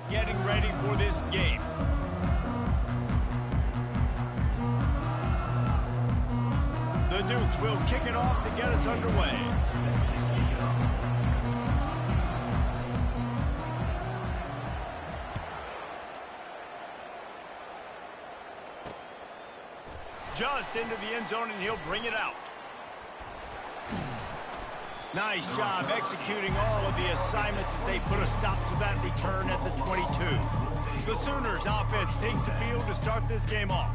getting ready for this game. The Dukes will kick it off to get us underway. Just into the end zone, and he'll bring it out. Nice job executing all of the assignments as they put a stop to that return at the 22. The Sooners offense takes the field to start this game off.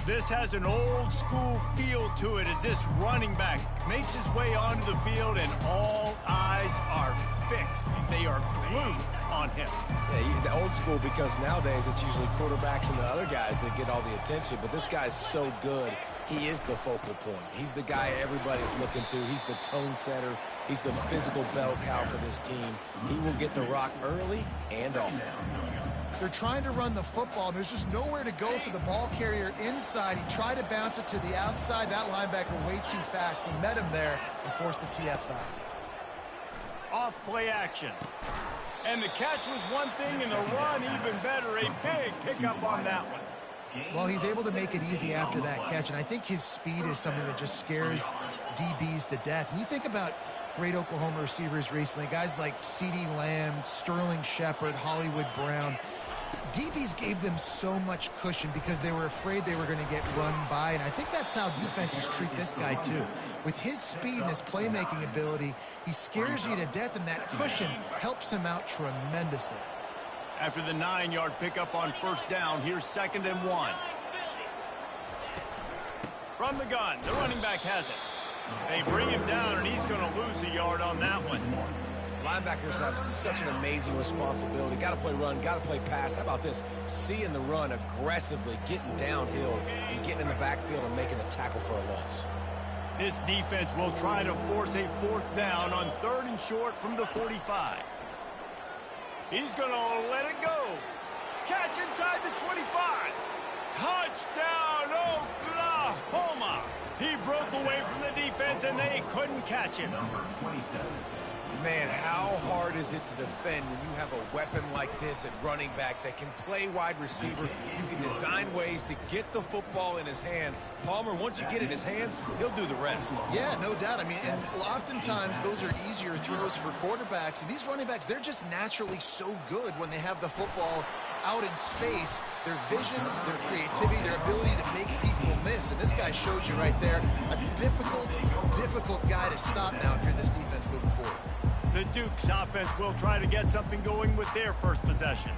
This has an old school feel to it as this running back makes his way onto the field and all eyes are fixed. They are glued on him. Yeah, the old school because nowadays it's usually quarterbacks and the other guys that get all the attention, but this guy's so good. He is the focal point. He's the guy everybody's looking to. He's the tone setter. He's the physical bell cow for this team. He will get the rock early and often. They're trying to run the football, and there's just nowhere to go for the ball carrier inside. He tried to bounce it to the outside. That linebacker way too fast. He met him there and forced the TF out. Off play action. And the catch was one thing, and the run even better. A big pickup on that one. Well, he's able to make it easy after that catch, and I think his speed is something that just scares DBs to death. When you think about great Oklahoma receivers recently, guys like CeeDee Lamb, Sterling Shepard, Hollywood Brown, DBs gave them so much cushion because they were afraid they were going to get run by, and I think that's how defenses treat this guy too. With his speed and his playmaking ability, he scares you to death, and that cushion helps him out tremendously. After the 9-yard pickup on first down, here's 2nd and 1. From the gun, the running back has it. They bring him down, and he's going to lose a yard on that one. Linebackers have such an amazing responsibility. Got to play run, got to play pass. How about this? Seeing the run aggressively, getting downhill, and getting in the backfield and making the tackle for a loss. This defense will try to force a 4th down on 3rd and short from the 45. He's going to let it go. Catch inside the 25. Touchdown, Oklahoma. He broke away from the defense, and they couldn't catch him. Man, how hard is it to defend when you have a weapon like this at running back that can play wide receiver? You can design ways to get the football in his hand. Palmer, once you get it in his hands, he'll do the rest. Yeah, no doubt. I mean, and oftentimes those are easier throws for quarterbacks. And these running backs, they're just naturally so good when they have the football out in space. Their vision, their creativity, their ability to make people miss. And this guy shows you right there a difficult guy to stop now if you're this defense moving forward. The Dukes offense will try to get something going with their first possession.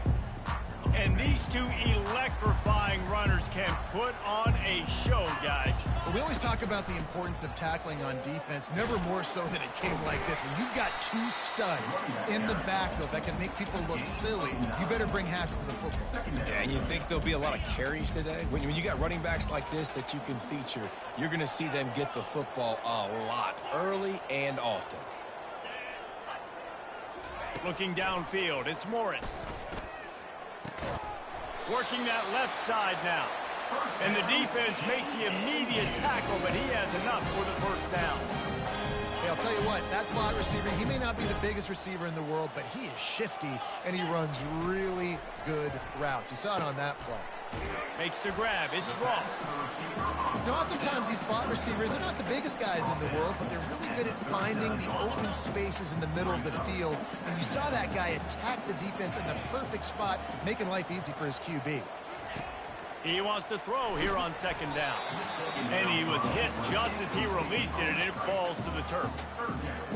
And these two electrifying runners can put on a show, guys. But we always talk about the importance of tackling on defense, never more so than it came like this. When you've got two studs in the backfield that can make people look silly, you better bring hats to the football. Yeah, and you think there'll be a lot of carries today? When you got running backs like this that you can feature, you're going to see them get the football a lot, early and often. Looking downfield, it's Morris. Working that left side now. And the defense makes the immediate tackle, but he has enough for the first down. Hey, I'll tell you what, that slot receiver, he may not be the biggest receiver in the world, but he is shifty, and he runs really good routes. You saw it on that play. Makes the grab. It's Ross. You know, oftentimes these slot receivers, they're not the biggest guys in the world, but they're really good at finding the open spaces in the middle of the field. And you saw that guy attack the defense in the perfect spot, making life easy for his QB. He wants to throw here on 2nd down. And he was hit just as he released it, and it falls to the turf.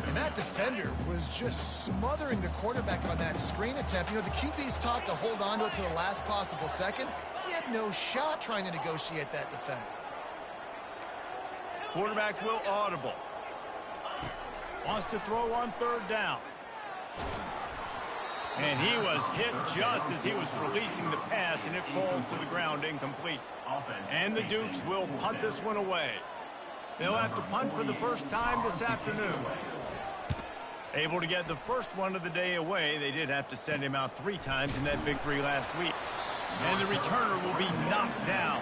And that defender was just smothering the quarterback on that screen attempt. You know, the QB's taught to hold on to it to the last possible second. He had no shot trying to negotiate that defender. Quarterback will audible. Wants to throw on 3rd down. And he was hit just as he was releasing the pass, and it falls to the ground incomplete. And the Dukes will punt this one away. They'll have to punt for the first time this afternoon. Able to get the first one of the day away. They did have to send him out 3 times in that victory last week. And the returner will be knocked down.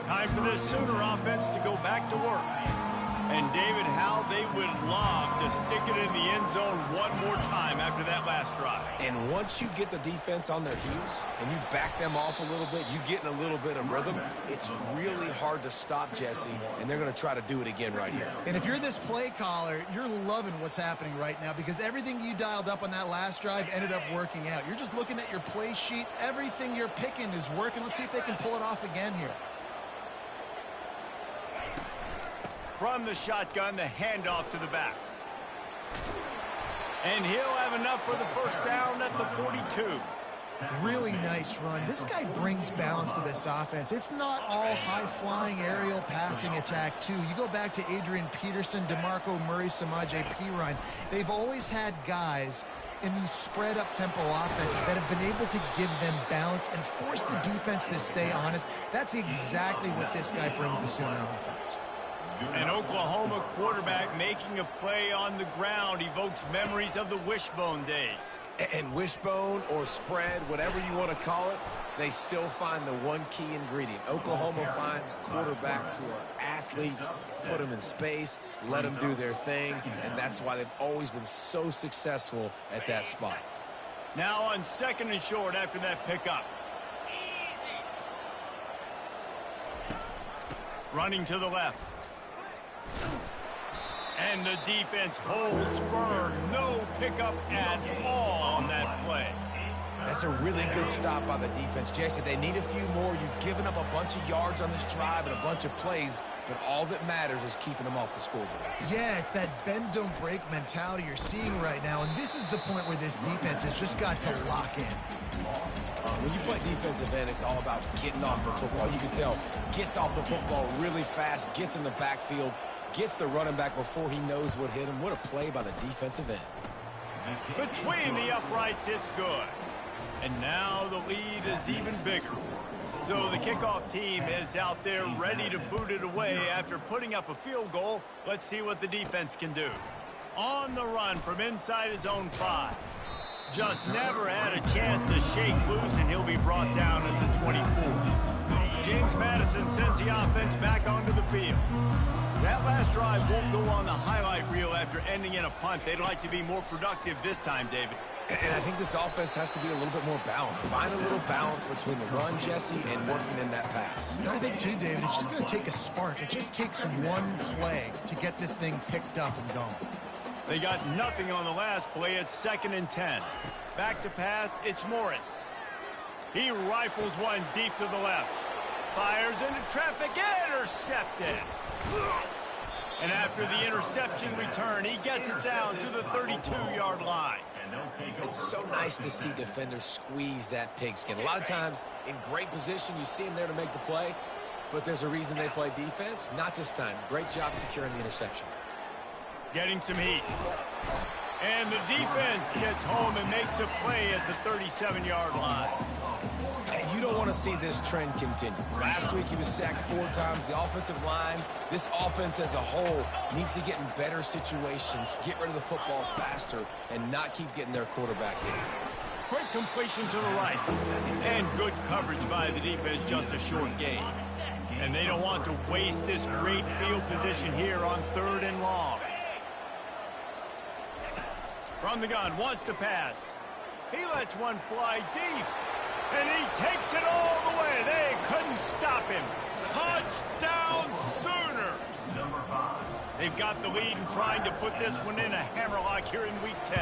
Time for this Sooner offense to go back to work. And David, how they would love to stick it in the end zone one more time after that last drive. And once you get the defense on their heels and you back them off a little bit, you get in a little bit of rhythm, it's really hard to stop, Jesse, and they're going to try to do it again right here. And if you're this play caller, you're loving what's happening right now because everything you dialed up on that last drive ended up working out. You're just looking at your play sheet. Everything you're picking is working. Let's see if they can pull it off again here. From the shotgun, the handoff to the back. And he'll have enough for the first down at the 42. Really nice run. This guy brings balance to this offense. It's not all high-flying aerial passing attack, too. You go back to Adrian Peterson, DeMarco Murray, Samaje Perine. They've always had guys in these spread-up tempo offenses that have been able to give them balance and force the defense to stay honest. That's exactly what this guy brings the Sooner offense. An Oklahoma quarterback making a play on the ground evokes memories of the wishbone days. And wishbone or spread, whatever you want to call it, they still find the one key ingredient. Oklahoma finds quarterbacks who are athletes, put them in space, let them do their thing, and that's why they've always been so successful at that spot. Now on 2nd and short after that pickup. Running to the left. And the defense holds firm. No pickup at all on that play. That's a really good stop by the defense. Jesse, they need a few more. You've given up a bunch of yards on this drive and a bunch of plays, but all that matters is keeping them off the scoreboard. Yeah, it's that bend, don't break mentality you're seeing right now, and this is the point where this defense has just got to lock in. When you play defensive end, it's all about getting off the football. You can tell, gets off the football really fast, gets in the backfield, gets the running back before he knows what hit him. What a play by the defensive end. Between the uprights, it's good. And now the lead is even bigger. So the kickoff team is out there ready to boot it away after putting up a field goal. Let's see what the defense can do. On the run from inside his own 5. Just never had a chance to shake loose, and he'll be brought down at the 24. James Madison sends the offense back onto the field. That last drive won't go on the highlight reel after ending in a punt. They'd like to be more productive this time, David. And I think this offense has to be a little bit more balanced. Find a little balance between the run, Jesse, and working in that pass. You know, I think, too, David, it's just going to take a spark. It just takes one play to get this thing picked up and going. They got nothing on the last play. It's 2nd and 10. Back to pass, it's Morris. He rifles one deep to the left. Fires into traffic, intercepted. And after the interception return, he gets it down to the 32-yard line. It's so nice to see defenders squeeze that pigskin. A lot of times, in great position, you see them there to make the play, but there's a reason they play defense. Not this time. Great job securing the interception. Getting some heat. And the defense gets home and makes a play at the 37-yard line. And you don't want to see this trend continue. Last week he was sacked 4 times. The offensive line, this offense as a whole, needs to get in better situations, get rid of the football faster, and not keep getting their quarterback hit. Quick completion to the right. And good coverage by the defense, just a short gain. And they don't want to waste this great field position here on 3rd and long. From the gun, wants to pass. He lets one fly deep. And he takes it all the way. They couldn't stop him. Touchdown Sooners. They've got the lead and trying to put this one in a hammerlock here in Week 10.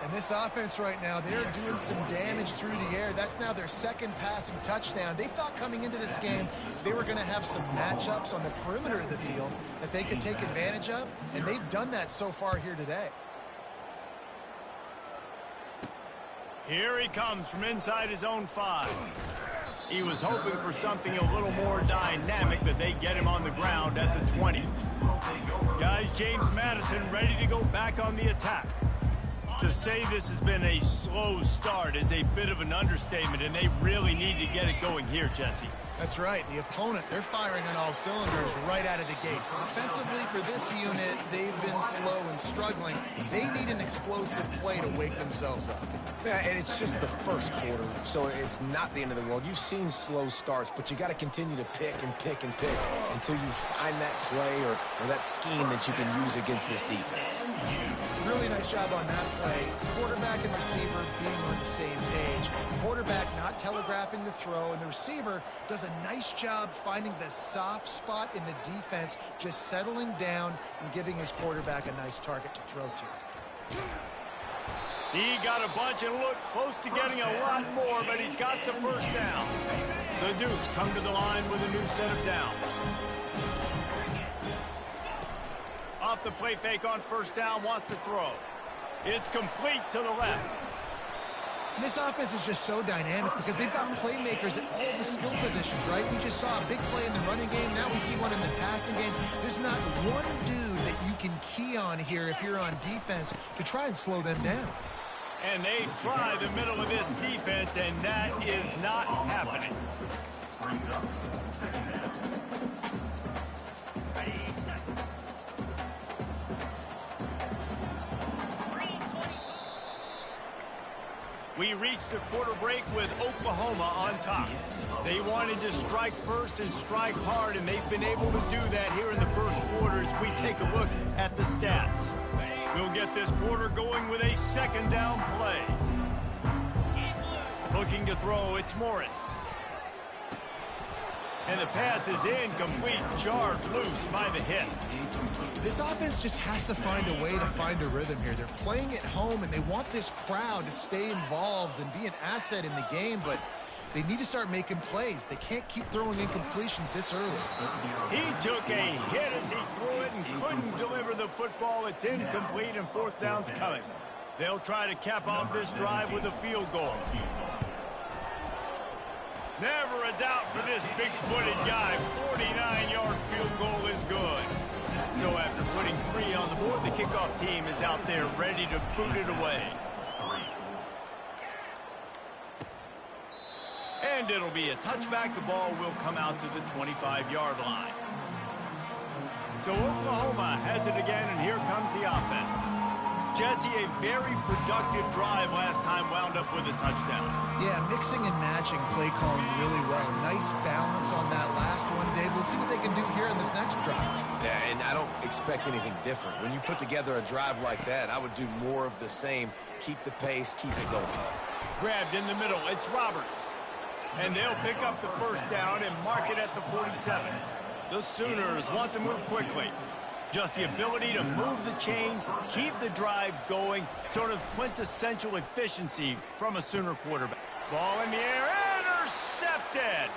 And this offense right now, they're doing some damage through the air. That's now their 2nd passing touchdown. They thought coming into this game they were going to have some matchups on the perimeter of the field that they could take advantage of, and they've done that so far here today. Here he comes from inside his own 5. He was hoping for something a little more dynamic, but they get him on the ground at the 20. Guys, James Madison ready to go back on the attack. To say this has been a slow start is a bit of an understatement, and they really need to get it going here, Jesse. That's right. The opponent, they're firing on all cylinders right out of the gate. Offensively, for this unit, they've been slow and struggling. They need an explosive play to wake themselves up. Yeah, and it's just the first quarter, so it's not the end of the world. You've seen slow starts, but you got to continue to pick and pick and pick until you find that play or that scheme that you can use against this defense. Really nice job on that play. Quarterback and receiver being on the same page. Quarterback not telegraphing the throw, and the receiver does a nice job finding the soft spot in the defense, just settling down and giving his quarterback a nice target to throw to. He got a bunch and looked close to getting a lot more, but he's got the first down. The Dukes come to the line with a new set of downs. Off the play fake on first down, wants to throw. It's complete to the left. And this offense is just so dynamic because they've got playmakers at all the skill positions, right? We just saw a big play in the running game. Now we see one in the passing game. There's not one dude that you can key on here if you're on defense to try and slow them down. And they try the middle of this defense, and that is not happening. We reached the quarter break with Oklahoma on top. They wanted to strike first and strike hard, and they've been able to do that here in the first quarter as we take a look at the stats. We'll get this quarter going with a second down play. Looking to throw, it's Morris. And the pass is incomplete, jarred loose by the hit. This offense just has to find a way to find a rhythm here. They're playing at home, and they want this crowd to stay involved and be an asset in the game, but they need to start making plays. They can't keep throwing incompletions this early. He took a hit as he threw it and couldn't deliver the football. It's incomplete, and fourth down's coming. They'll try to cap off this drive with a field goal. Never a doubt for this big-footed guy. 49-yard field goal is good. So after putting 3 on the board, the kickoff team is out there ready to boot it away. And it'll be a touchback. The ball will come out to the 25-yard line. So Oklahoma has it again, and here comes the offense. Jesse, a very productive drive last time, wound up with a touchdown. Yeah, mixing and matching play calling really well. Nice balance on that last one, Dave. Let's see what they can do here in this next drive. Yeah, and I don't expect anything different. When you put together a drive like that, I would do more of the same. Keep the pace, keep it going. Grabbed in the middle, it's Roberts. And they'll pick up the first down and mark it at the 47. The Sooners want to move quickly. Just the ability to move the chains, keep the drive going, sort of quintessential efficiency from a Sooner quarterback. Ball in the air, intercepted!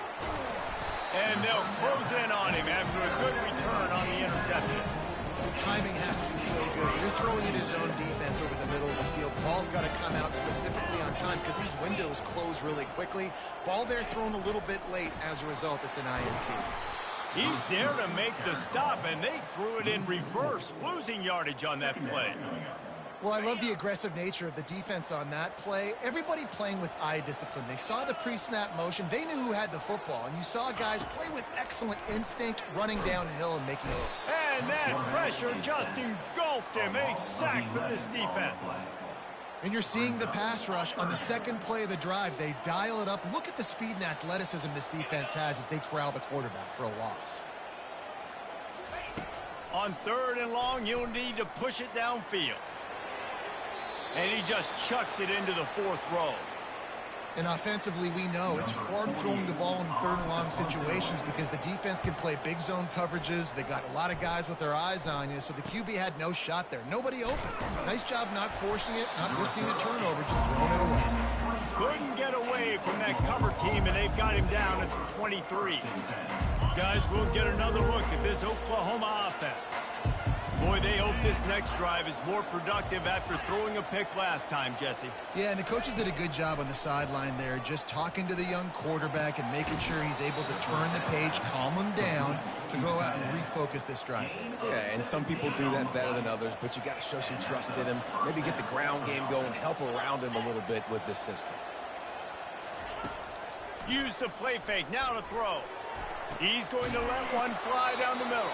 And they'll close in on him after a good return on the interception. The timing has to be so good. You're throwing in his own defense over the middle of the field. Ball's got to come out specifically on time because these windows close really quickly. Ball there thrown a little bit late. As a result, it's an INT. He's there to make the stop, and they threw it in reverse, losing yardage on that play. Well, I love the aggressive nature of the defense on that play. Everybody playing with eye discipline. They saw the pre-snap motion. They knew who had the football, and you saw guys play with excellent instinct, running downhill and making it. And that pressure just engulfed him. A sack for this defense. And you're seeing the pass rush on the second play of the drive. They dial it up. Look at the speed and athleticism this defense has as they corral the quarterback for a loss. On 3rd and long, you'll need to push it downfield. And he just chucks it into the 4th row. And offensively, we know it's hard throwing the ball in 3rd and long situations because the defense can play big zone coverages. They got a lot of guys with their eyes on you, so the QB had no shot there. Nobody open. Nice job not forcing it, not risking a turnover, just throwing it away. Couldn't get away from that cover team, and they've got him down at the 23. Guys, we'll get another look at this Oklahoma offense. Boy, they hope this next drive is more productive after throwing a pick last time, Jesse. Yeah, and the coaches did a good job on the sideline there, just talking to the young quarterback and making sure he's able to turn the page, calm him down to go out and refocus this drive. Yeah, and some people do that better than others, but you got to show some trust in him. Maybe get the ground game going, help around him a little bit with this system. Use the play fake, now to throw. He's going to let one fly down the middle.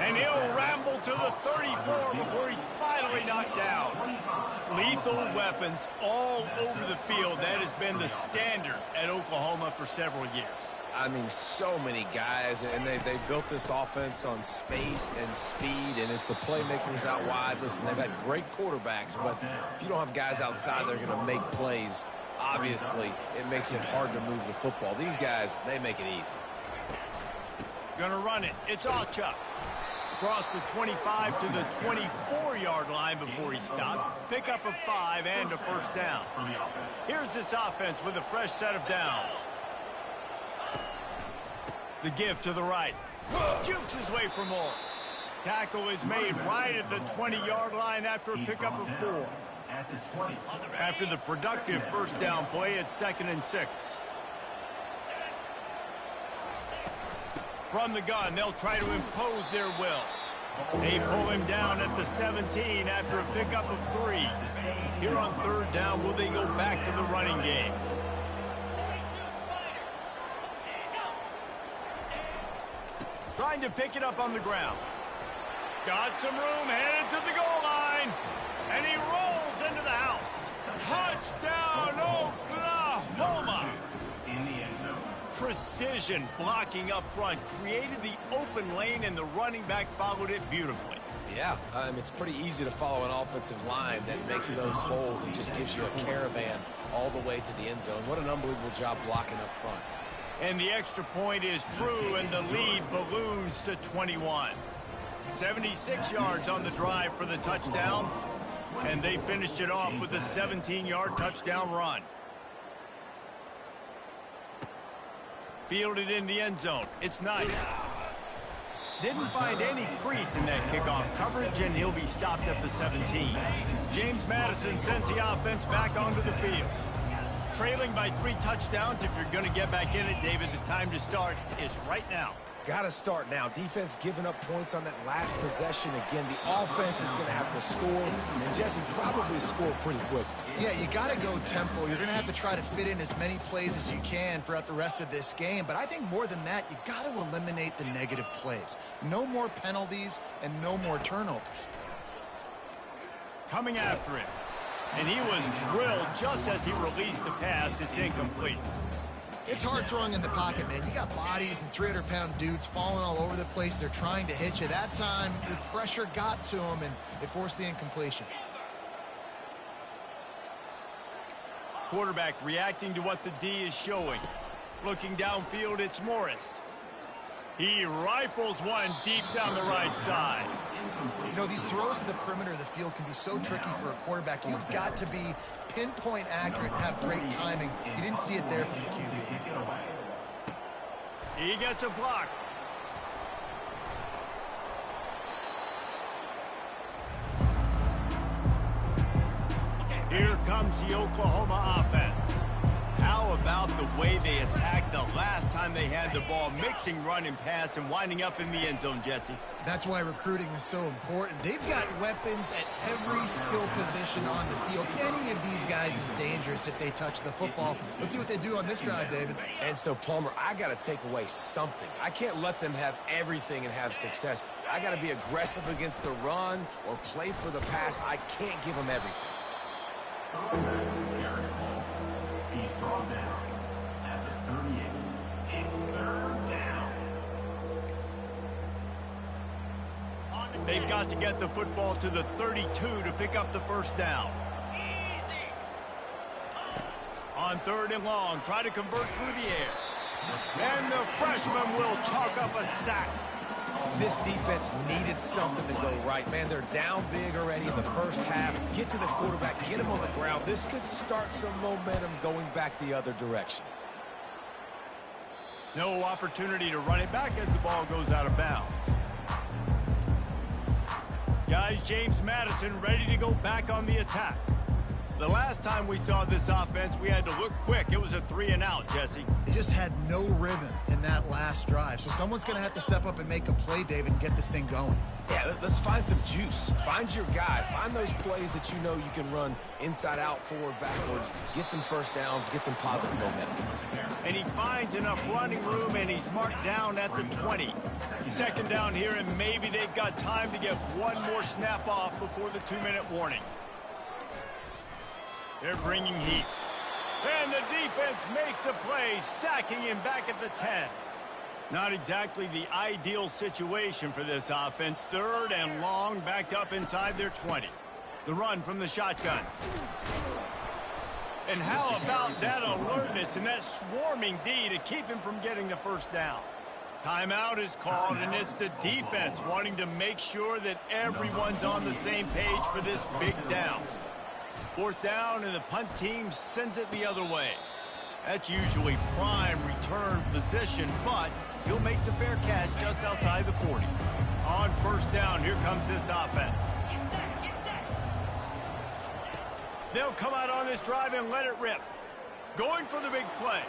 And he'll ramble to the 34 before he's finally knocked down. Lethal weapons all over the field. That has been the standard at Oklahoma for several years. I mean, so many guys, and they built this offense on space and speed, and it's the playmakers out wide. Listen, they've had great quarterbacks, but if you don't have guys outside, they're going to make plays. Obviously, it makes it hard to move the football. These guys, they make it easy. Gonna run it. It's Alchuk. Across the 25 to the 24-yard line before he stopped. Pick up a 5 and a first down. Here's this offense with a fresh set of downs. The give to the right. Jukes his way for more. Tackle is made right at the 20-yard line after a pickup of 4. After the productive first down play, it's 2nd and 6. From the gun, they'll try to impose their will. They pull him down at the 17 after a pickup of 3. Here on 3rd down, will they go back to the running game? Trying to pick it up on the ground. Got some room, headed to the goal line. And he rolls into the house. Touchdown, Oklahoma! Precision blocking up front created the open lane, and the running back followed it beautifully. Yeah, it's pretty easy to follow an offensive line that makes those holes and just gives you a caravan all the way to the end zone. What an unbelievable job blocking up front. And the extra point is true, and the lead balloons to 21. 76 yards on the drive for the touchdown, and they finished it off with a 17-yard touchdown run. Fielded in the end zone. It's nice. Didn't find any crease in that kickoff coverage, and he'll be stopped at the 17. James Madison sends the offense back onto the field. Trailing by 3 touchdowns. If you're going to get back in it, David, the time to start is right now. Got to start now. Defense giving up points on that last possession. Again, the offense is going to have to score, and Jesse probably score pretty quick. Yeah, you got to go tempo. You're going to have to try to fit in as many plays as you can throughout the rest of this game. But I think more than that, you got to eliminate the negative plays. No more penalties and no more turnovers. Coming after him. And he was drilled just as he released the pass. It's incomplete. It's hard throwing in the pocket, man. You got bodies and 300-pound dudes falling all over the place. They're trying to hit you. That time, the pressure got to him, and it forced the incompletion. Quarterback reacting to what the D is showing. Looking downfield, it's Morris. He rifles one deep down the right side. You know, these throws to the perimeter of the field can be so tricky for a quarterback. You've got to be pinpoint accurate and have great timing. You didn't see it there from the QB. He gets a block. Here comes the Oklahoma offense. How about the way they attacked the last time they had the ball, mixing run and pass and winding up in the end zone, Jesse? That's why recruiting is so important. They've got weapons at every skill position on the field. Any of these guys is dangerous if they touch the football. Let's see what they do on this drive, David. And so, Palmer, I got to take away something. I can't let them have everything and have success. I got to be aggressive against the run or play for the pass. I can't give them everything. He's brought down at the 38. It's 3rd down. They've got to get the football to the 32 to pick up the first down. On 3rd and long, try to convert through the air. And the freshman will chalk up a sack. This defense needed something to go right. Man, they're down big already in the first half. Get to the quarterback, get him on the ground. This could start some momentum going back the other direction. No opportunity to run it back as the ball goes out of bounds. Guys, James Madison ready to go back on the attack. The last time we saw this offense, we had to look quick. It was a 3-and-out, Jesse. They just had no rhythm in that last drive. So someone's going to have to step up and make a play, David, and get this thing going. Yeah, let's find some juice. Find your guy. Find those plays that you know you can run inside out, forward, backwards. Get some first downs. Get some positive momentum. And he finds enough running room, and he's marked down at the 20. Second down here, and maybe they've got time to get one more snap off before the 2-minute warning. They're bringing heat. And the defense makes a play, sacking him back at the 10. Not exactly the ideal situation for this offense. 3rd and long, backed up inside their 20. The run from the shotgun. And how about that alertness and that swarming D to keep him from getting the first down? Timeout is called, and it's the defense wanting to make sure that everyone's on the same page for this big down. 4th down, and the punt team sends it the other way. That's usually prime return position, but he'll make the fair catch just outside the 40. On 1st down, here comes this offense. They'll come out on this drive and let it rip. Going for the big play.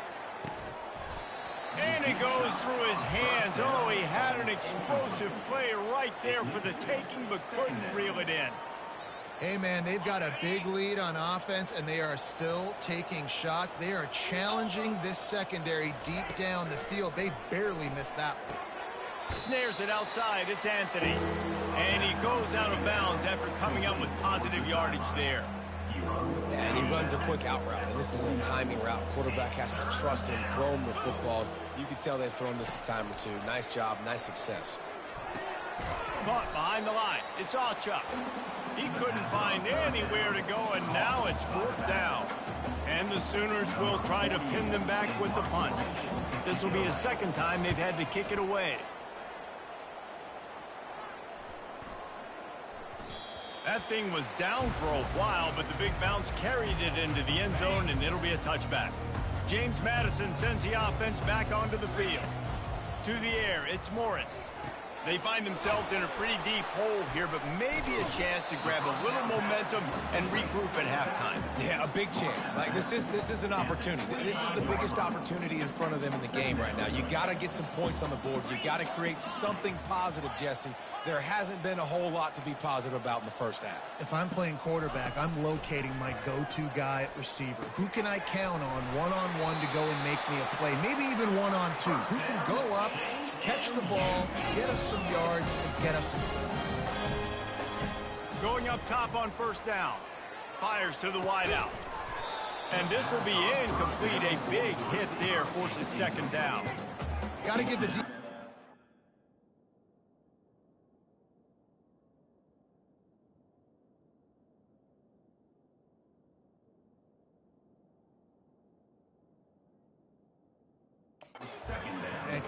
And it goes through his hands. Oh, he had an explosive play right there for the taking, but couldn't reel it in. Hey, man, they've got a big lead on offense, and they are still taking shots. They are challenging this secondary deep down the field. They barely missed that one. Snares it outside. It's Anthony. And he goes out of bounds after coming up with positive yardage there. Yeah, and he runs a quick out route, and this is a timing route. Quarterback has to trust him, throw him the football. You can tell they've thrown this a time or two. Nice job, nice success. Caught behind the line. It's Ocha. He couldn't find anywhere to go, and now it's 4th down. And the Sooners will try to pin them back with the punt. This will be a 2nd time they've had to kick it away. That thing was down for a while, but the big bounce carried it into the end zone, and it'll be a touchback. James Madison sends the offense back onto the field. To the air, it's Morris. They find themselves in a pretty deep hole here, but maybe a chance to grab a little momentum and regroup at halftime. Yeah, a big chance. Like this is an opportunity. This is the biggest opportunity in front of them in the game right now. You got to get some points on the board. You got to create something positive, Jesse. There hasn't been a whole lot to be positive about in the first half. If I'm playing quarterback, I'm locating my go-to guy at receiver. Who can I count on one-on-one to go and make me a play? Maybe even one-on-two. Who can go up, catch the ball, get us some yards, and get us some points. Going up top on 1st down. Fires to the wideout. And this will be incomplete. A big hit there forces 2nd down. Got to give the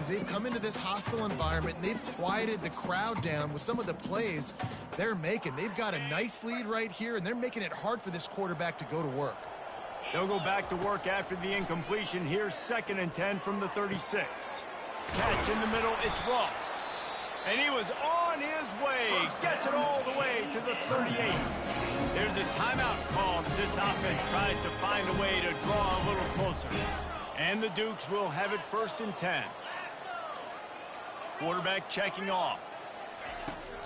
because they've come into this hostile environment and they've quieted the crowd down with some of the plays they're making. They've got a nice lead right here, and they're making it hard for this quarterback to go to work. They'll go back to work after the incompletion. Here's 2nd and 10 from the 36. Catch in the middle, it's Ross. And he was on his way. Gets it all the way to the 38. There's a timeout call as this offense tries to find a way to draw a little closer. And the Dukes will have it 1st and 10. Quarterback checking off.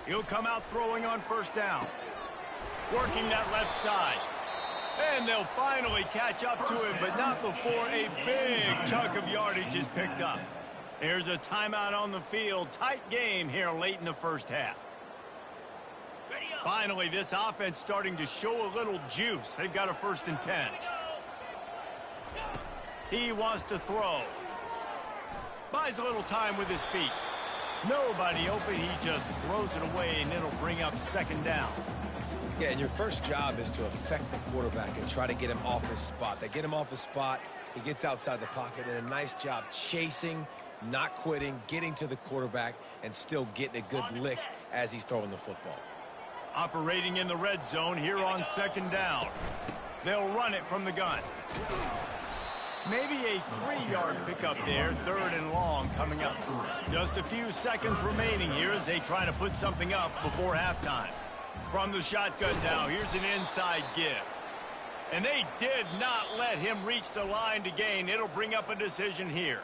He'll come out throwing on 1st down. Working that left side. And they'll finally catch up to him, but not before a big chunk of yardage is picked up. There's a timeout on the field. Tight game here late in the first half. Finally, this offense starting to show a little juice. They've got a 1st and 10. He wants to throw. Buys a little time with his feet. Nobody open. He just throws it away, and it'll bring up 2nd down. Yeah, and your first job is to affect the quarterback and try to get him off his spot. They get him off his spot. He gets outside the pocket, and a nice job chasing, not quitting, getting to the quarterback, and still getting a good lick as he's throwing the football. Operating in the red zone here on 2nd down. They'll run it from the gun. Maybe a 3-yard pickup there, 3rd and long coming up. Just a few seconds remaining here as they try to put something up before halftime. From the shotgun now, here's an inside give. And they did not let him reach the line to gain. It'll bring up a decision here.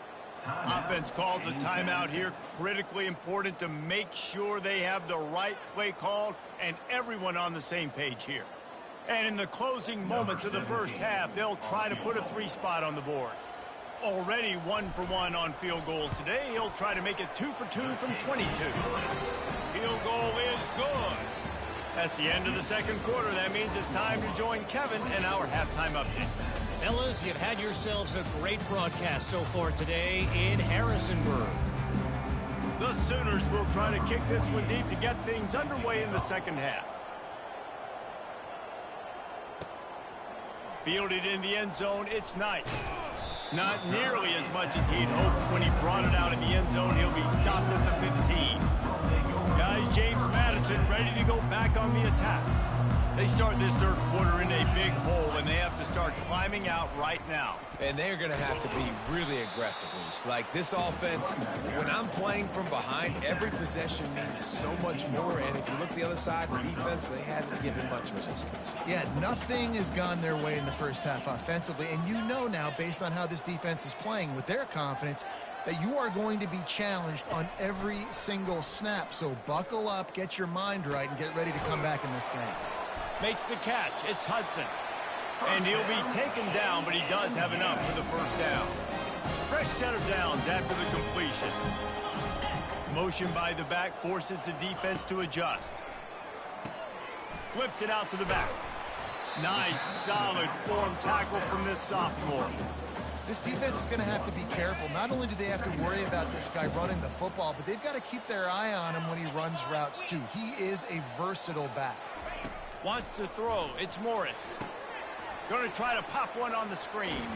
Offense calls a timeout here. Critically important to make sure they have the right play called and everyone on the same page here. And in the closing moments of the first half, they'll try to put a 3-spot on the board. Already 1 for 1 on field goals today. He'll try to make it 2 for 2 from 22. Field goal is good. That's the end of the second quarter. That means it's time to join Kevin in our halftime update. Fellas, you've had yourselves a great broadcast so far today in Harrisonburg. The Sooners will try to kick this one deep to get things underway in the second half. Fielded in the end zone, it's Knight. Not nearly as much as he'd hoped when he brought it out in the end zone. He'll be stopped at the 15. Guys, James Madison ready to go back on the attack. They start this third quarter in a big hole, and they have to start climbing out right now. And they're going to have to be really aggressive. Like this offense, when I'm playing from behind, every possession means so much more. And if you look the other side, the defense, they haven't given much resistance. Yeah, nothing has gone their way in the first half offensively. And you know now, based on how this defense is playing with their confidence, that you are going to be challenged on every single snap. So buckle up, get your mind right, and get ready to come back in this game. Makes the catch. It's Hudson. And he'll be taken down, but he does have enough for the first down. Fresh set of downs after the completion. Motion by the back forces the defense to adjust. Flips it out to the back. Nice, solid form tackle from this sophomore. This defense is going to have to be careful. Not only do they have to worry about this guy running the football, but they've got to keep their eye on him when he runs routes too. He is a versatile back. Wants to throw. It's Morris. Going to try to pop one on the screen.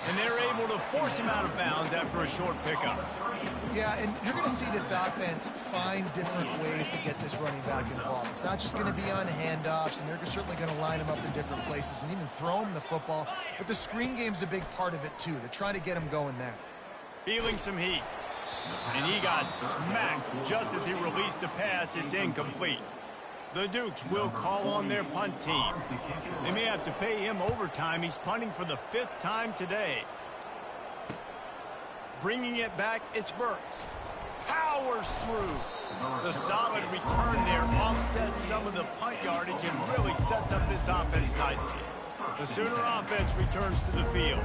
And they're able to force him out of bounds after a short pickup. Yeah, and you're going to see this offense find different ways to get this running back involved. It's not just going to be on handoffs, and they're certainly going to line him up in different places and even throw him the football. But the screen game's a big part of it, too. They're trying to get him going there. Feeling some heat. And he got smacked just as he released the pass. It's incomplete. The Dukes will call on their punt team. They may have to pay him overtime. He's punting for the 5th time today. Bringing it back, it's Burks. Powers through. The solid return there offsets some of the punt yardage and really sets up this offense nicely. The Sooner offense returns to the field.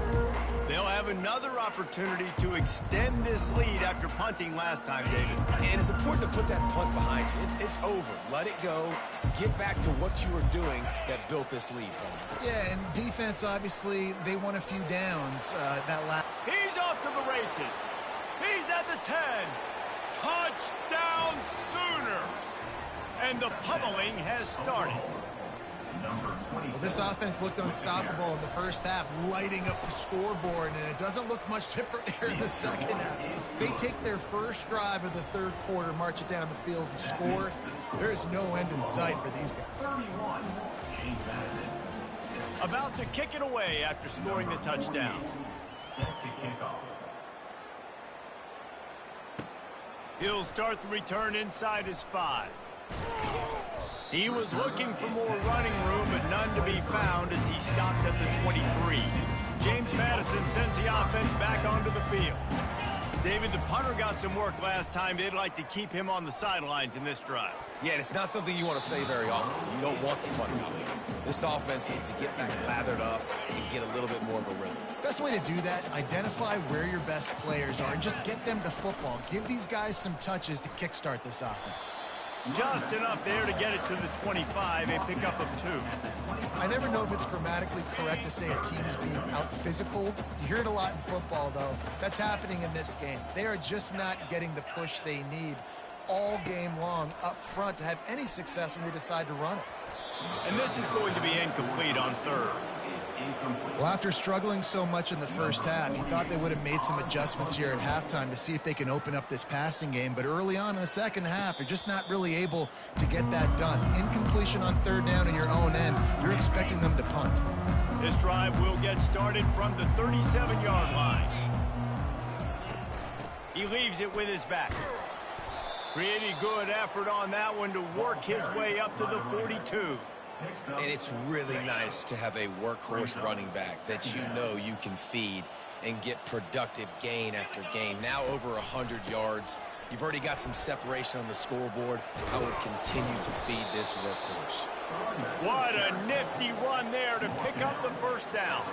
They'll have another opportunity to extend this lead after punting last time, David. And it's important to put that punt behind you. It's over. Let it go. Get back to what you were doing that built this lead. Yeah, and defense, obviously, they won a few downs that last. He's off to the races. He's at the 10. Touchdown Sooners. And the pummeling has started. Well, this offense looked unstoppable in the first half, lighting up the scoreboard, and it doesn't look much different here in the second half. They take their first drive of the third quarter, march it down the field, and score. There is no end in sight for these guys. About to kick it away after scoring the touchdown. He'll start the return inside his 5. He was looking for more running room, but none to be found as he stopped at the 23. James Madison sends the offense back onto the field. David, the punter got some work last time. They'd like to keep him on the sidelines in this drive. Yeah, it's not something you want to say very often. You don't want the punter out there. This offense needs to get back lathered up and get a little bit more of a rhythm. Best way to do that, identify where your best players are and just get them the football. Give these guys some touches to kickstart this offense. Just enough there to get it to the 25, a pickup of 2. I never know if it's grammatically correct to say a team is being out-physicaled. You hear it a lot in football, though. That's happening in this game. They are just not getting the push they need all game long up front to have any success when they decide to run it. And this is going to be incomplete on 3rd. Well, after struggling so much in the first half, you thought they would have made some adjustments here at halftime to see if they can open up this passing game. But early on in the second half, they're just not really able to get that done. Incompletion on 3rd down in your own end, you're expecting them to punt. This drive will get started from the 37-yard line. He leaves it with his back. Pretty good effort on that one to work his way up to the 42. And it's really nice to have a workhorse running back that you know you can feed and get productive gain after gain. Now over 100 yards. You've already got some separation on the scoreboard. I would continue to feed this workhorse. What a nifty run there to pick up the first down.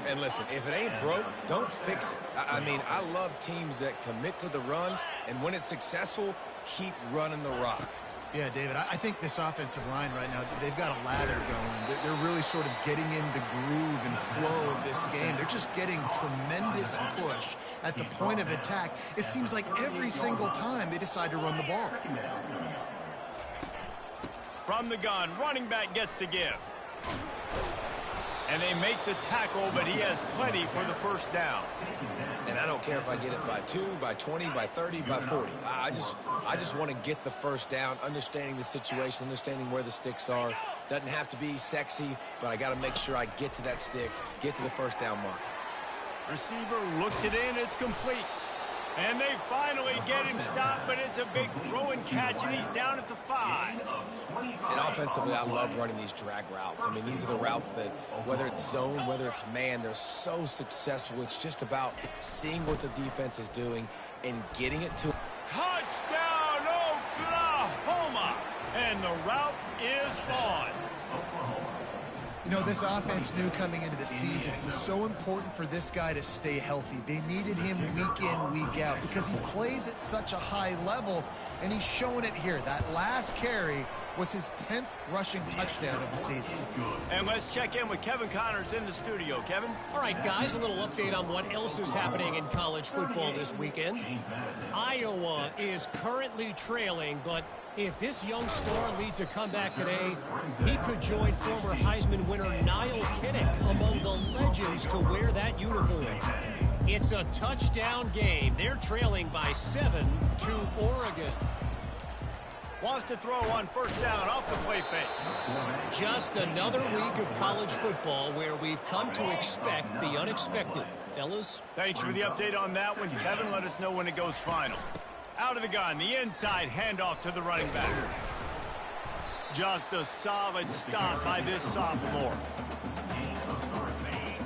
And listen, if it ain't broke, don't fix it. I mean, I love teams that commit to the run, and when it's successful, keep running the rock. Yeah, David, I think this offensive line right now, they've got a lather going. They're really sort of getting in the groove and flow of this game. They're just getting tremendous push at the point of attack. It seems like every single time they decide to run the ball. From the gun, running back gets to give. And they make the tackle, but he has plenty for the first down. And I don't care if I get it by 2, by 20, by 30, by 40. I just want to get the first down, understanding the situation, understanding where the sticks are. Doesn't have to be sexy, but I got to make sure I get to that stick, get to the first down mark. Receiver looks it in, it's complete. And they finally get him stopped, but it's a big throw and catch, and he's down at the 5. And offensively, I love running these drag routes. I mean, these are the routes that, whether it's zone, whether it's man, they're so successful. It's just about seeing what the defense is doing and getting it to. Touchdown, Oklahoma! And the route is on. You know, this offense knew coming into the season it was so important for this guy to stay healthy. They needed him week in, week out because he plays at such a high level, and he's showing it here. That last carry was his 10th rushing touchdown of the season. And let's check in with Kevin Connors in the studio. Kevin? All right, guys, a little update on what else is happening in college football this weekend. Iowa is currently trailing, but if this young star leads a comeback today, he could join former Heisman winner Niall Kinnick among the legends to wear that uniform. It's a touchdown game. They're trailing by 7 to Oregon. Wants to throw on first down off the play fake. Just another week of college football where we've come to expect the unexpected. Fellas? Thanks for the update on that one, Kevin. Let us know when it goes final. Out of the gun, the inside handoff to the running back. Just a solid stop by this sophomore.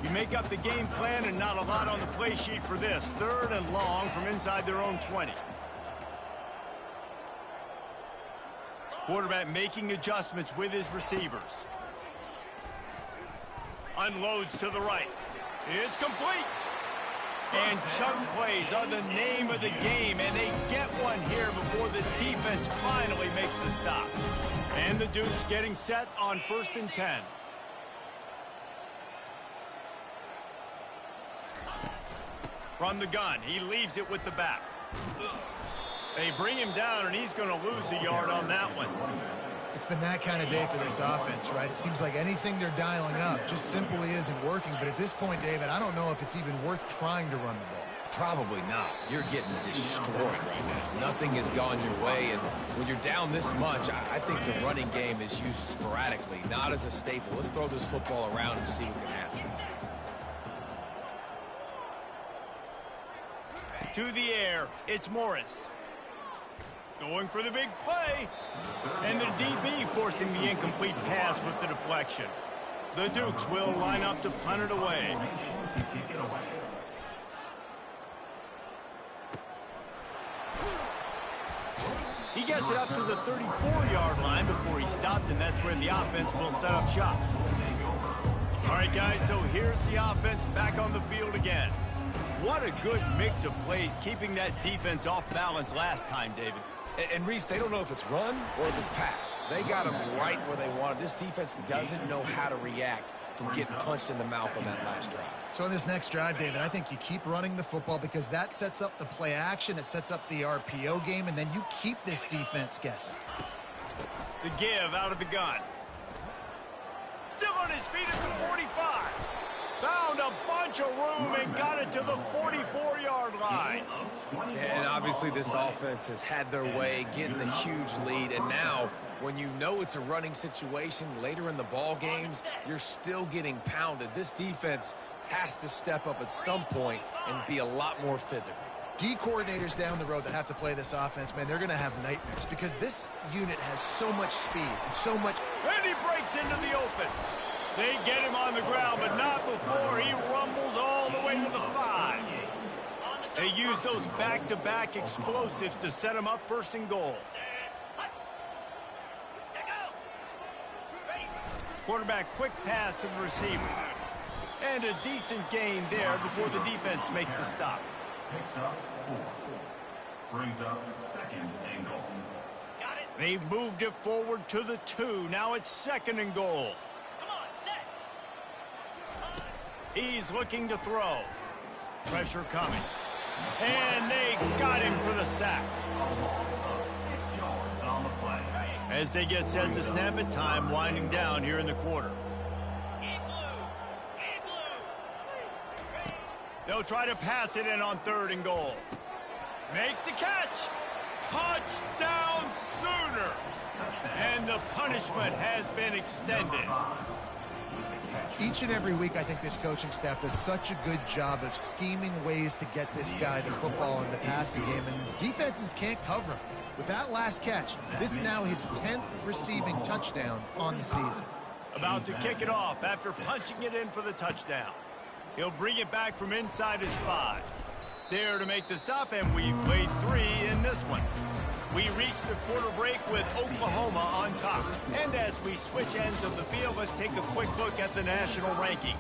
You make up the game plan and not a lot on the play sheet for this. 3rd and long from inside their own 20. Quarterback making adjustments with his receivers. Unloads to the right. It's complete. And chunk plays are the name of the game, and they get one here before the defense finally makes the stop. And the Dukes getting set on 1st and 10. From the gun, he leaves it with the back. They bring him down, and he's going to lose a yard on that one. It's been that kind of day for this offense, right? It seems like anything they're dialing up just simply isn't working. But at this point, David, I don't know if it's even worth trying to run the ball. Probably not. You're getting destroyed right now. Nothing has gone your way, and when you're down this much, I think the running game is used sporadically, not as a staple. Let's throw this football around and see what can happen. To the air, it's Morris. Going for the big play. And the DB forcing the incomplete pass with the deflection. The Dukes will line up to punt it away. He gets it up to the 34-yard line before he stopped, and that's where the offense will set up shop. All right, guys, so here's the offense back on the field again. What a good mix of plays, keeping that defense off balance last time, David. And Reese, they don't know if it's run or if it's pass. They got them right where they want it. This defense doesn't know how to react from getting punched in the mouth on that last drive. So on this next drive, David, I think you keep running the football because that sets up the play action, it sets up the RPO game, and then you keep this defense guessing. The give out of the gun. Still on his feet at the 45. Found a bunch of room and got it to the 44-yard line. And obviously this offense has had their way, getting the huge lead. And now, when you know it's a running situation later in the ball games, you're still getting pounded. This defense has to step up at some point and be a lot more physical. D coordinators down the road that have to play this offense, man, they're going to have nightmares because this unit has so much speed and so much. And he breaks into the open. They get him on the ground, but not before he rumbles all the way to the 5. They use those back-to-back explosives to set him up first and goal. Quarterback quick pass to the receiver. And a decent gain there before the defense makes the stop. Picks up 4. Brings up second and goal. They've moved it forward to the 2. Now it's second and goal. He's looking to throw. Pressure coming. And they got him for the sack. A loss of 6 yards on the play. As they get set to snap it, time winding down here in the quarter. They'll try to pass it in on third and goal. Makes the catch. Touchdown Sooners. And the punishment has been extended. Each and every week, I think this coaching staff does such a good job of scheming ways to get this guy the football in the passing game, and defenses can't cover him. With that last catch, this is now his 10th receiving touchdown on the season. About to kick it off after punching it in for the touchdown. He'll bring it back from inside his 5. There to make the stop, and we've played 3 in this one. We reach the quarter break with Oklahoma on top. And as we switch ends of the field, let's take a quick look at the national rankings.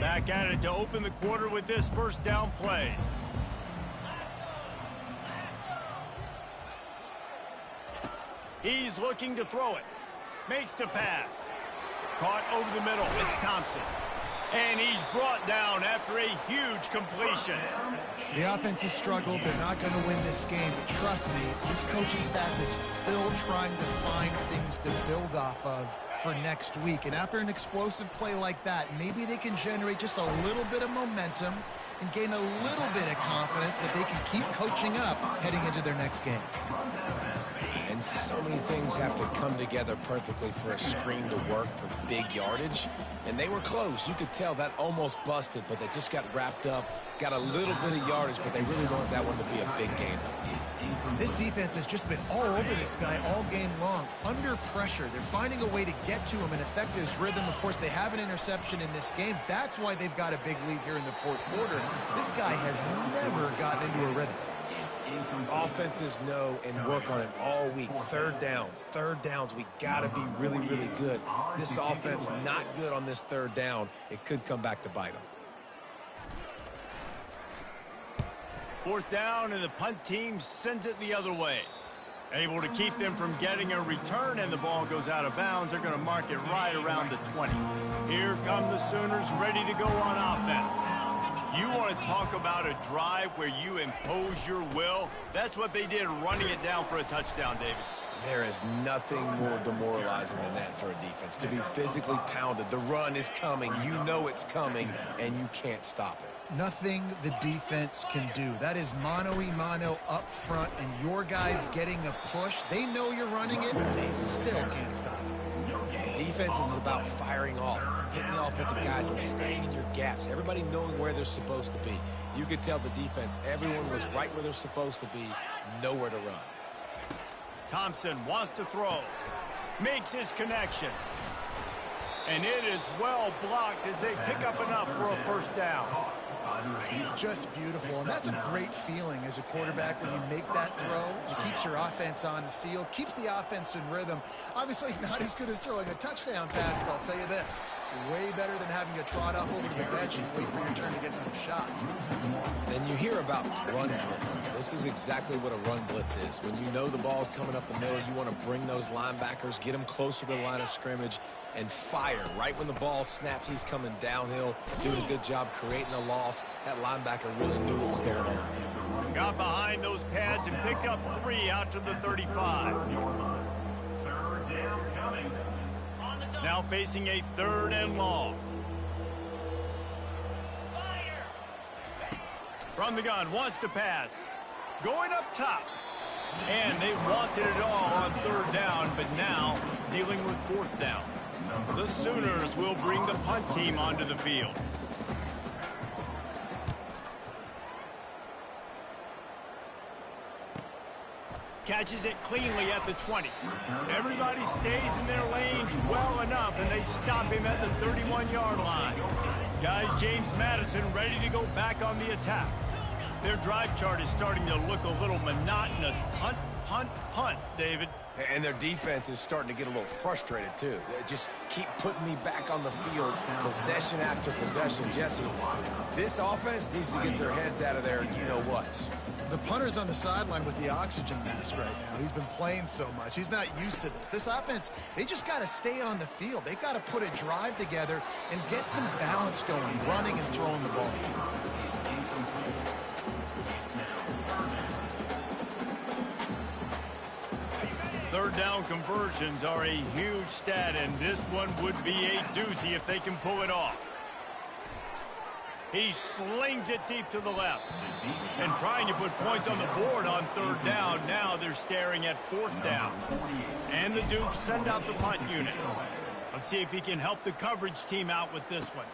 Back at it to open the quarter with this first down play. He's looking to throw it. Makes the pass. Caught over the middle. It's Thompson. And he's brought down after a huge completion. The offense has struggled. They're not going to win this game. But trust me, this coaching staff is still trying to find things to build off of for next week. And after an explosive play like that, maybe they can generate just a little bit of momentum and gain a little bit of confidence that they can keep coaching up heading into their next game. And so many things have to come together perfectly for a screen to work for big yardage. And they were close. You could tell that almost busted, but they just got wrapped up, got a little bit of yardage, but they really wanted that one to be a big game. This defense has just been all over this guy all game long. Under pressure, they're finding a way to get to him and affect his rhythm. Of course, they have an interception in this game. That's why they've got a big lead here in the fourth quarter. This guy has never gotten into a rhythm. Offenses know and work on it all week. Third downs, we got to be really, really good. This offense not good on this third down. It could come back to bite them. Fourth down, and the punt team sends it the other way. Able to keep them from getting a return, and the ball goes out of bounds. They're going to mark it right around the 20. Here come the Sooners ready to go on offense. You want to talk about a drive where you impose your will? That's what they did, running it down for a touchdown, David. There is nothing more demoralizing than that for a defense, to be physically pounded. The run is coming. You know it's coming, and you can't stop it. Nothing the defense can do. That is mano-a-mano up front, and your guys getting a push. They know you're running it, and they still can't stop it. Defense is about firing off, hitting the offensive guys and staying in your gaps. Everybody knowing where they're supposed to be. You could tell the defense, everyone was right where they're supposed to be, nowhere to run. Thompson wants to throw. Makes his connection. And it is well blocked as they pick up enough for a first down. Just beautiful, and that's a great feeling as a quarterback when you make that throw. It keeps your offense on the field, keeps the offense in rhythm. Obviously not as good as throwing a touchdown pass, but I'll tell you this, way better than having to trot off over to the bench and wait for your turn to get another shot. And you hear about run blitzes. This is exactly what a run blitz is. When you know the ball's coming up the middle, you want to bring those linebackers, get them closer to the line of scrimmage, and fire. Right when the ball snaps, he's coming downhill, doing a good job creating a loss. That linebacker really knew what was going on. Got behind those pads and picked up 3 out to the 35. Third down coming. Now facing a third and long. From the gun, wants to pass. Going up top. And they wanted it all on third down, but now dealing with fourth down. The Sooners will bring the punt team onto the field. Catches it cleanly at the 20. Everybody stays in their lanes well enough, and they stop him at the 31-yard line. Guys, James Madison ready to go back on the attack. Their drive chart is starting to look a little monotonous. Punt, punt, punt, David. And their defense is starting to get a little frustrated, too. They just keep putting me back on the field, possession after possession. Jesse, this offense needs to get their heads out of there, you-know-what. The punter's on the sideline with the oxygen mask right now. He's been playing so much. He's not used to this. This offense, they just got to stay on the field. They've got to put a drive together and get some balance going, running and throwing the ball. Third down conversions are a huge stat, and this one would be a doozy if they can pull it off. He slings it deep to the left. And trying to put points on the board on third down. Now they're staring at fourth down. And the Dukes send out the punt unit. Let's see if he can help the coverage team out with this one.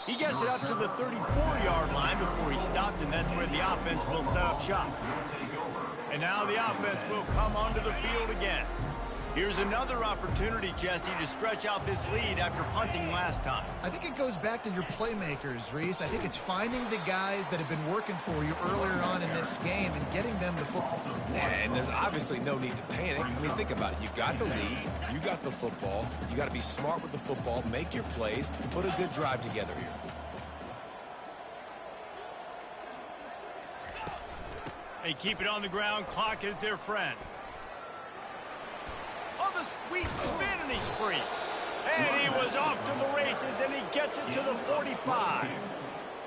He gets it up to the 34-yard line before he stopped, and that's where the offense will set up shop. And now the offense will come onto the field again. Here's another opportunity, Jesse, to stretch out this lead after punting last time. I think it goes back to your playmakers, Reese. I think it's finding the guys that have been working for you earlier on in this game and getting them the football. And there's obviously no need to panic. I mean, think about it. You got the lead. You got the football. You got to be smart with the football, make your plays, put a good drive together here. They keep it on the ground. Clock is their friend. Oh, the sweet spin, and he's free. And he was off to the races, and he gets it to the 45.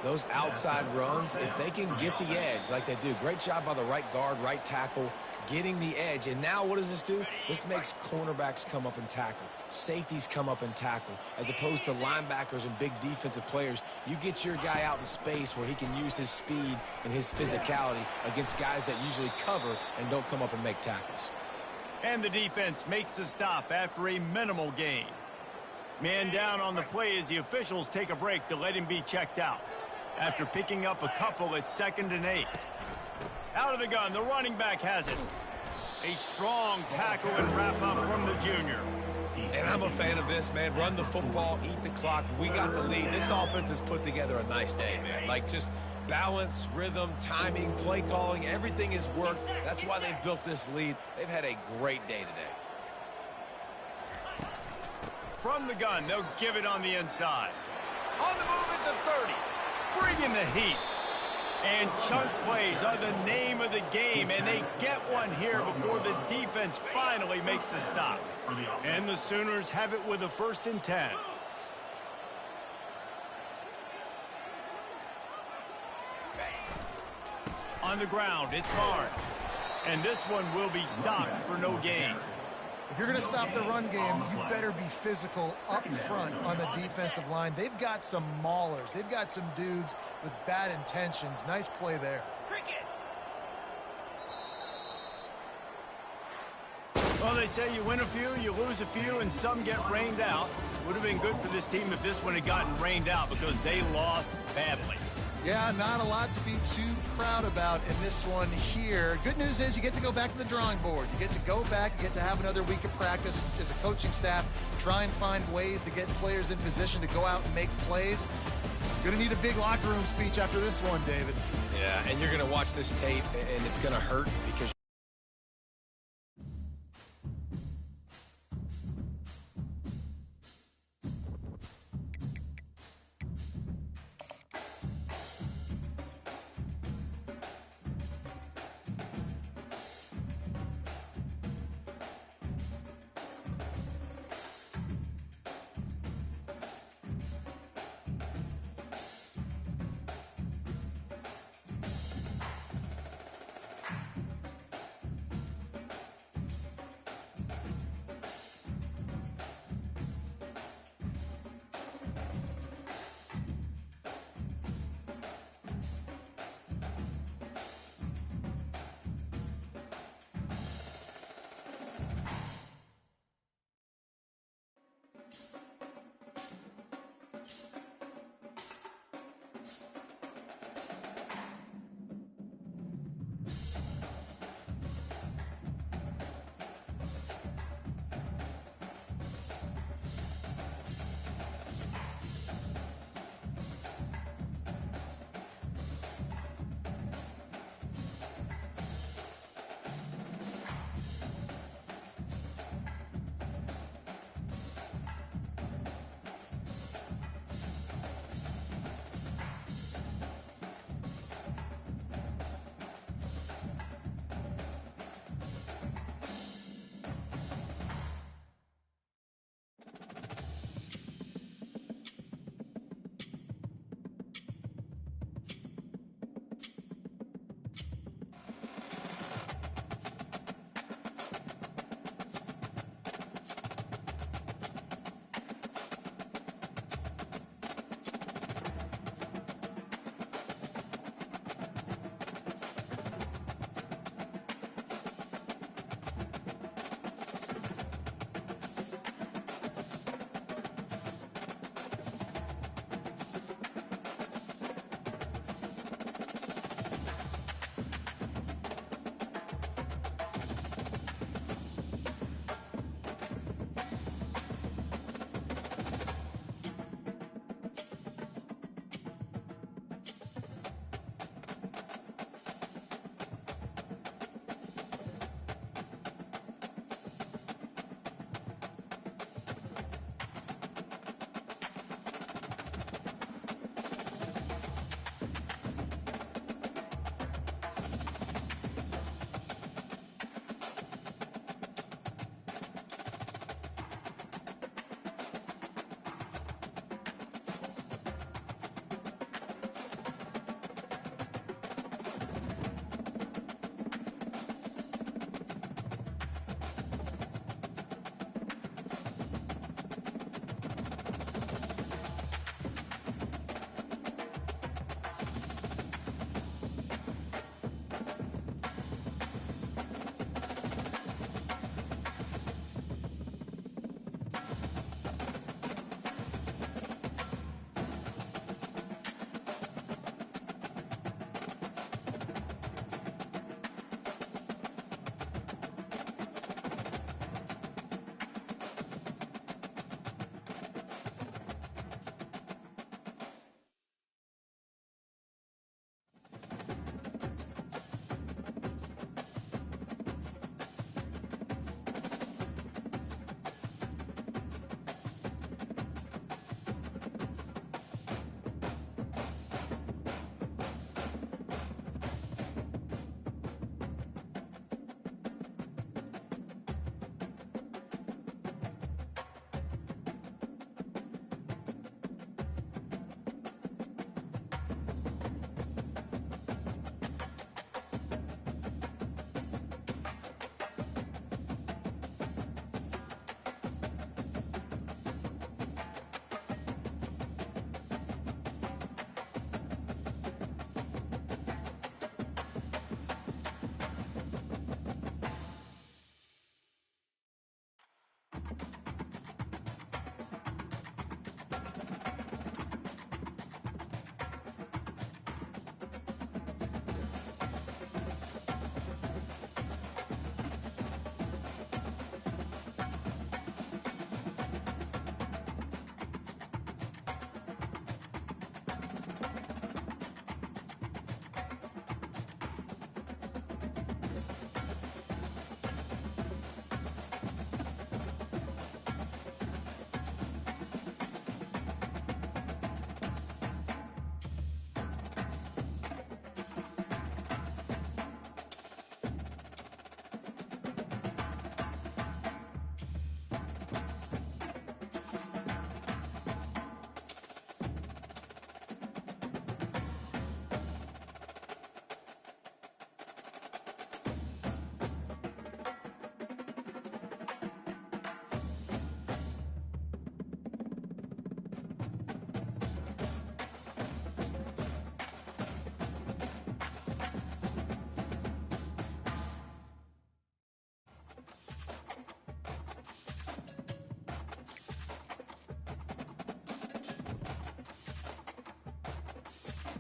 Those outside runs, if they can get the edge like they do, great job by the right guard, right tackle, getting the edge. And now what does this do? This makes cornerbacks come up and tackle. Safeties come up and tackle. As opposed to linebackers and big defensive players, you get your guy out in space where he can use his speed and his physicality against guys that usually cover and don't come up and make tackles. And the defense makes the stop after a minimal gain. Man down on the play as the officials take a break to let him be checked out. After picking up a couple, it's 2nd and 8. Out of the gun, the running back has it. A strong tackle and wrap up from the junior. And I'm a fan of this, man. Run the football, eat the clock. We got the lead. This offense has put together a nice day, man. Like, just balance, rhythm, timing, play calling, everything has worked. That's why they've built this lead. They've had a great day today. From the gun, they'll give it on the inside. On the move at the 30. Bringing the heat. And chunk plays are the name of the game, and they get one here before the defense finally makes the stop. And the Sooners have it with a 1st and 10. On the ground, it's Barnes. And this one will be stopped for no gain. If you're going to stop the run game, you better be physical up front on the defensive line. They've got some maulers. They've got some dudes with bad intentions. Nice play there. Well, they say you win a few, you lose a few, and some get rained out. Would have been good for this team if this one had gotten rained out because they lost badly. Yeah, not a lot to be too proud about in this one here. Good news is you get to go back to the drawing board. You get to go back, you get to have another week of practice as a coaching staff, try and find ways to get players in position to go out and make plays. Going to need a big locker room speech after this one, David. Yeah, and you're going to watch this tape, and it's going to hurt because